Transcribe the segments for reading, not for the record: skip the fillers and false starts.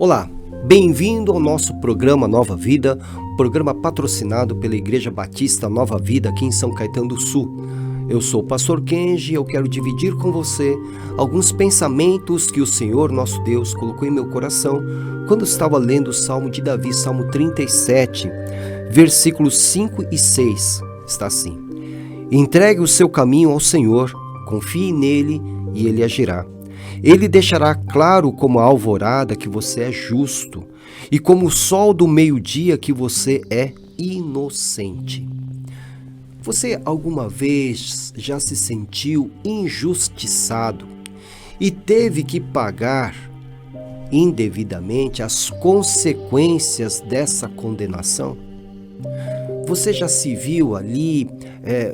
Olá, bem-vindo ao nosso programa Nova Vida, programa patrocinado pela Igreja Batista Nova Vida aqui em São Caetano do Sul. Eu sou o pastor Kenji e eu quero dividir com você alguns pensamentos que o Senhor, nosso Deus, colocou em meu coração quando estava lendo o Salmo de Davi, Salmo 37, versículos 5 e 6. Está assim: Entregue o seu caminho ao Senhor, confie nele e ele agirá. Ele deixará claro como a alvorada que você é justo e como o sol do meio-dia que você é inocente. Você alguma vez já se sentiu injustiçado e teve que pagar indevidamente as consequências dessa condenação? Você já se viu ali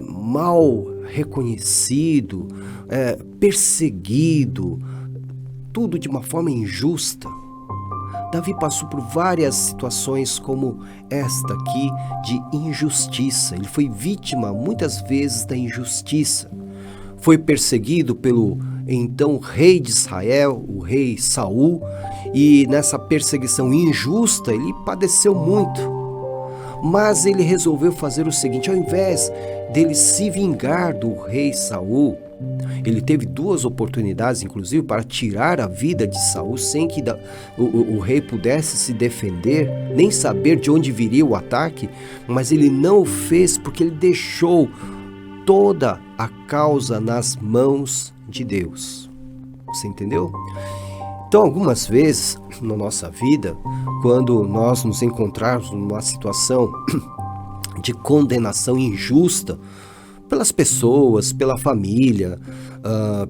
mal reconhecido, perseguido, tudo de uma forma injusta? Davi passou por várias situações como esta aqui de injustiça. Ele foi vítima muitas vezes da injustiça. Foi perseguido pelo então rei de Israel, o rei Saul, e nessa perseguição injusta ele padeceu muito. Mas ele resolveu fazer o seguinte: ao invés dele se vingar do rei Saul, ele teve duas oportunidades, inclusive, para tirar a vida de Saul sem que o rei pudesse se defender, nem saber de onde viria o ataque, mas ele não o fez porque ele deixou toda a causa nas mãos de Deus. Você entendeu? Então, algumas vezes na nossa vida, quando nós nos encontrarmos numa situação de condenação injusta pelas pessoas, pela família,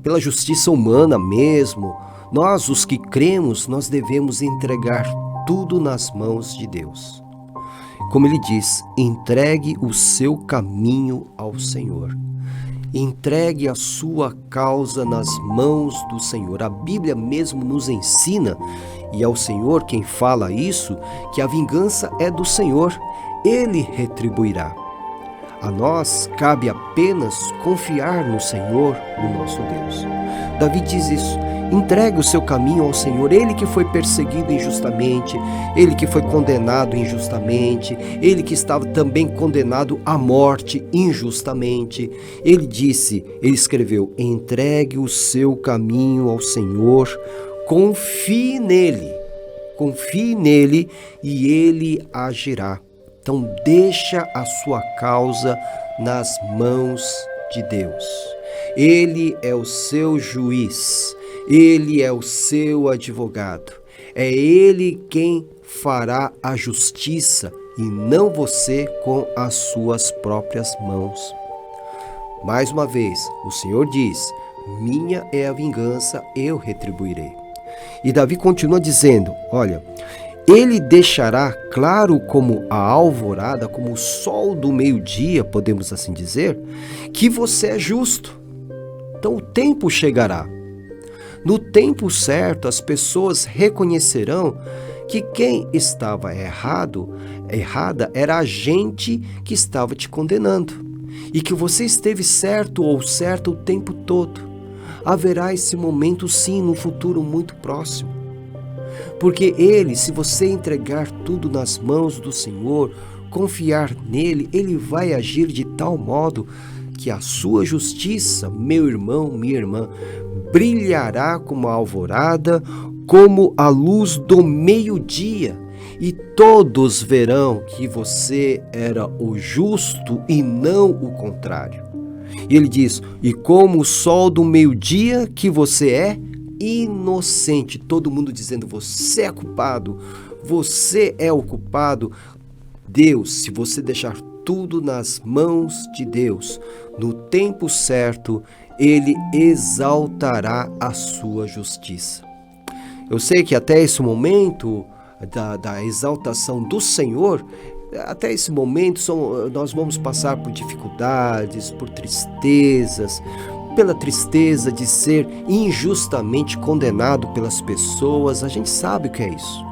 pela justiça humana mesmo, nós, os que cremos, nós devemos entregar tudo nas mãos de Deus. Como ele diz, entregue o seu caminho ao Senhor. Entregue a sua causa nas mãos do Senhor. A Bíblia mesmo nos ensina, e é o Senhor quem fala isso, que a vingança é do Senhor. Ele retribuirá. A nós cabe apenas confiar no Senhor, no nosso Deus. Davi diz isso: entregue o seu caminho ao Senhor. Ele que foi perseguido injustamente, ele que foi condenado injustamente, ele que estava também condenado à morte injustamente. Ele escreveu: entregue o seu caminho ao Senhor, confie nele e ele agirá. Então deixa a sua causa nas mãos de Deus. Ele é o seu juiz, ele é o seu advogado. É ele quem fará a justiça e não você com as suas próprias mãos. Mais uma vez, o Senhor diz: minha é a vingança, eu retribuirei. E Davi continua dizendo: olha, ele deixará claro como a alvorada, como o sol do meio-dia, podemos assim dizer, que você é justo. Então o tempo chegará. No tempo certo, as pessoas reconhecerão que quem estava errada era a gente que estava te condenando. E que você esteve certo ou certa o tempo todo. Haverá esse momento sim no futuro muito próximo. Porque ele, se você entregar tudo nas mãos do Senhor, confiar nele, ele vai agir de tal modo que a sua justiça, meu irmão, minha irmã, brilhará como a alvorada, como a luz do meio-dia, e todos verão que você era o justo e não o contrário. E ele diz: e como o sol do meio-dia que você é inocente. Todo mundo dizendo: você é culpado, você é o culpado. Deus, se você deixar tudo nas mãos de Deus, no tempo certo, ele exaltará a sua justiça. Eu sei que até esse momento da exaltação do Senhor, até esse momento nós vamos passar por dificuldades, por tristezas, pela tristeza de ser injustamente condenado pelas pessoas. A gente sabe o que é isso.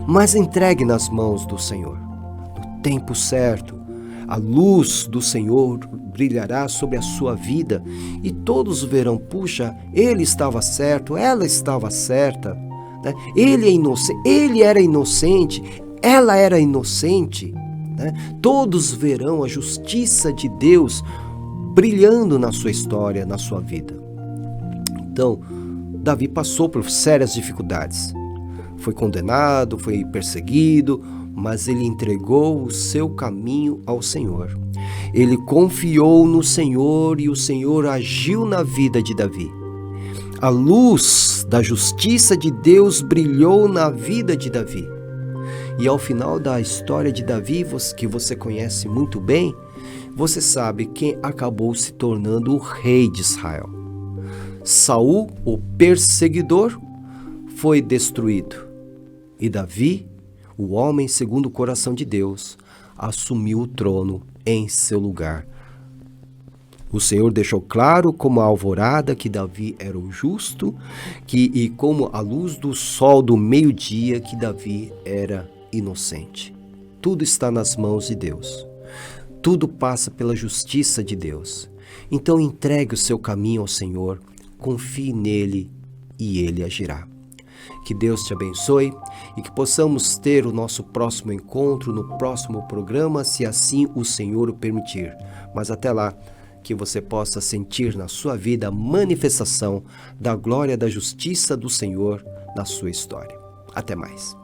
Mas entregue nas mãos do Senhor. No tempo certo, a luz do Senhor brilhará sobre a sua vida e todos verão: puxa, ele estava certo, ela estava certa. né? Ele é inocente, ele era inocente, ela era inocente, né? Todos verão a justiça de Deus brilhando na sua história, na sua vida. Então, Davi passou por sérias dificuldades. Foi condenado, foi perseguido, mas ele entregou o seu caminho ao Senhor. Ele confiou no Senhor e o Senhor agiu na vida de Davi. A luz da justiça de Deus brilhou na vida de Davi. E ao final da história de Davi, que você conhece muito bem, você sabe quem acabou se tornando o rei de Israel. Saul, o perseguidor, foi destruído. E Davi, o homem segundo o coração de Deus, assumiu o trono em seu lugar. O Senhor deixou claro como a alvorada que Davi era o justo, e como a luz do sol do meio-dia que Davi era inocente. Tudo está nas mãos de Deus. Tudo passa pela justiça de Deus. Então entregue o seu caminho ao Senhor, confie nele e ele agirá. Que Deus te abençoe e que possamos ter o nosso próximo encontro no próximo programa, se assim o Senhor o permitir. Mas até lá, que você possa sentir na sua vida a manifestação da glória da justiça do Senhor na sua história. Até mais.